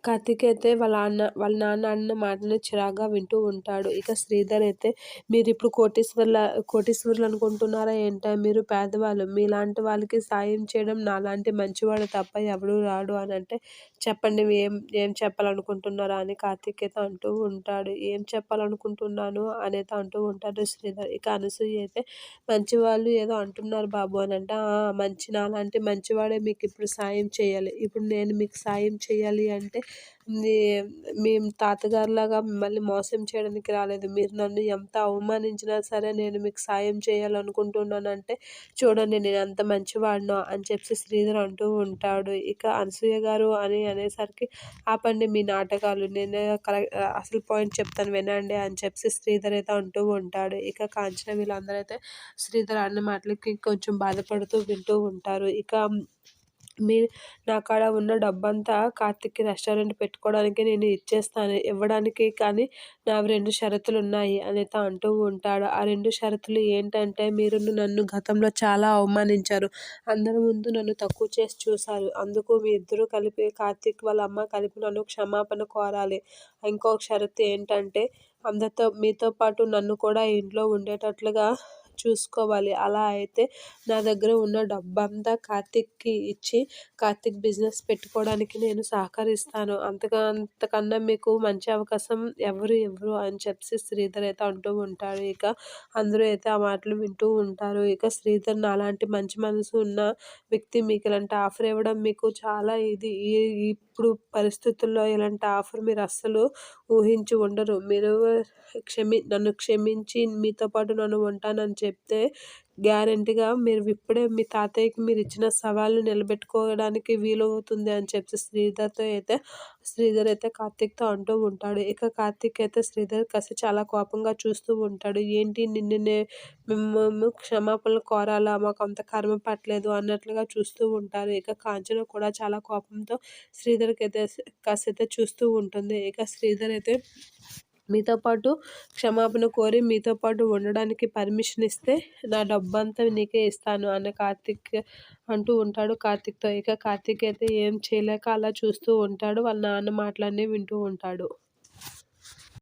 కార్తీక్ అయితే వాళ్ళ నాన్న అన్న మాటని చిరాగ్గా వింటూ ఉంటాడు. ఇక శ్రీధర్ అయితే మీరిప్పుడు కోటీశ్వరులు అనుకుంటున్నారా ఏంటా? మీరు పేదవాళ్ళు. మీలాంటి వాళ్ళకి సాయం చేయడం నాలాంటి మంచివాడు తప్ప ఎవడు రాడు అని అంటే, చెప్పండి ఏం చెప్పాలనుకుంటున్నారా అని కార్తీక్ అయితే అంటూ ఉంటాడు. ఏం చెప్పాలనుకుంటున్నాను అనేది అంటూ ఉంటాడు శ్రీధర్. ఇక అనసూయ అయితే మంచివాళ్ళు ఏదో అంటున్నారు బాబు అని అంటే, నాలాంటి మంచివాడే మీకు ఇప్పుడు సాయం చేయాలి. ఇప్పుడు నేను మీకు సాయం చేయాలి అంటే నీ మేము తాతగారిలాగా మిమ్మల్ని మోసం చేయడానికి రాలేదు. మీరు నన్ను ఎంత అవమానించినా సరే నేను మీకు సాయం చేయాలనుకుంటున్నానంటే చూడండి నేను ఎంత మంచివాడినో అని చెప్పి శ్రీధర్ అంటూ ఉంటాడు. ఇక అనసూయ గారు అని అనేసరికి ఆపండి మీ నాటకాలు, నేను అసలు పాయింట్ చెప్తాను వినండి అని చెప్పి శ్రీధర్ అయితే అంటూ ఉంటాడు. ఇక కాంచన వీళ్ళందరూ అయితే శ్రీధర్ అన్న మాటలకి కొంచెం బాధపడుతూ వింటూ ఉంటారు. ఇక నా కాడ ఉన్న డబ్బంతా కార్తీక్‌కి రెస్టారెంట్ పెట్టుకోవడానికి నేను ఇచ్చేస్తాను. ఇవ్వడానికి కానీ నావి 2 షరతులున్నాయి అనేతో అంటూ ఉంటాడు. ఆ 2 షరతులు ఏంటంటే మీరు నన్ను గతంలో చాలా అవమానించారు. అందరి ముందు నన్ను తక్కువ చేసి చూసారు. అందుకు మీ ఇద్దరూ కలిపి కార్తీక్ వాళ్ళ అమ్మ కలిపి నన్ను క్షమాపణ కోరాలి. ఇంకొక షరతు ఏంటంటే మీతో పాటు నన్ను కూడా ఇంట్లో ఉండేటట్లుగా చూసుకోవాలి. అలా అయితే నా దగ్గర ఉన్న డబ్బంతా కార్తీక్‌కి ఇచ్చి కార్తీక్ బిజినెస్ పెట్టుకోవడానికి నేను సహకరిస్తాను. అంతకన్నా మీకు మంచి అవకాశం ఎవరు ఇవ్వరు అని చెప్పి శ్రీధర్ అయితే అంటూ ఉంటాడు. ఇక అందరూ అయితే ఆ మాటలు వింటూ ఉంటారు. ఇక శ్రీధర్ నాలాంటి మంచి మనసు ఉన్న వ్యక్తి మీకు ఇలాంటి ఆఫర్ ఇవ్వడం మీకు చాలా ఇప్పుడు పరిస్థితుల్లో ఇలాంటి ఆఫర్ మీరు అస్సలు ఊహించి ఉండరు. మీరు నన్ను క్షమించి మీతో పాటు నన్ను ఉంటానని చెప్తే గ్యారంటీగా మీరు ఇప్పుడే మీ తాతయ్యకి మీరు ఇచ్చిన సవాల్ని నిలబెట్టుకోవడానికి వీలవుతుంది అని చెప్పి శ్రీధర్ అయితే కార్తీక్‌తో అంటూ ఉంటాడు. ఇక కార్తీక్ అయితే శ్రీధర్ కాస్త చాలా కోపంగా చూస్తూ ఉంటాడు. ఏంటి మేము క్షమాపణలు కోరాలా? మాకు అంత కర్మ పట్టలేదు అన్నట్లుగా చూస్తూ ఉంటారు. ఇక కాంచన కూడా చాలా కోపంతో శ్రీధర్‌కైతే కాసేతే చూస్తూ ఉంటుంది. ఇక శ్రీధర్ అయితే మీతో పాటు క్షమాపణ కోరి మీతో పాటు ఉండడానికి పర్మిషన్ ఇస్తే నా డబ్బంతా నీకే ఇస్తాను అని కార్తీక్ అంటూ ఉంటాడు కార్తీక్‌తో. ఇక కార్తీక్ అయితే ఏం చేయలేక అలా చూస్తూ ఉంటాడు. వాళ్ళ నాన్న మాటలన్నీ వింటూ ఉంటాడు.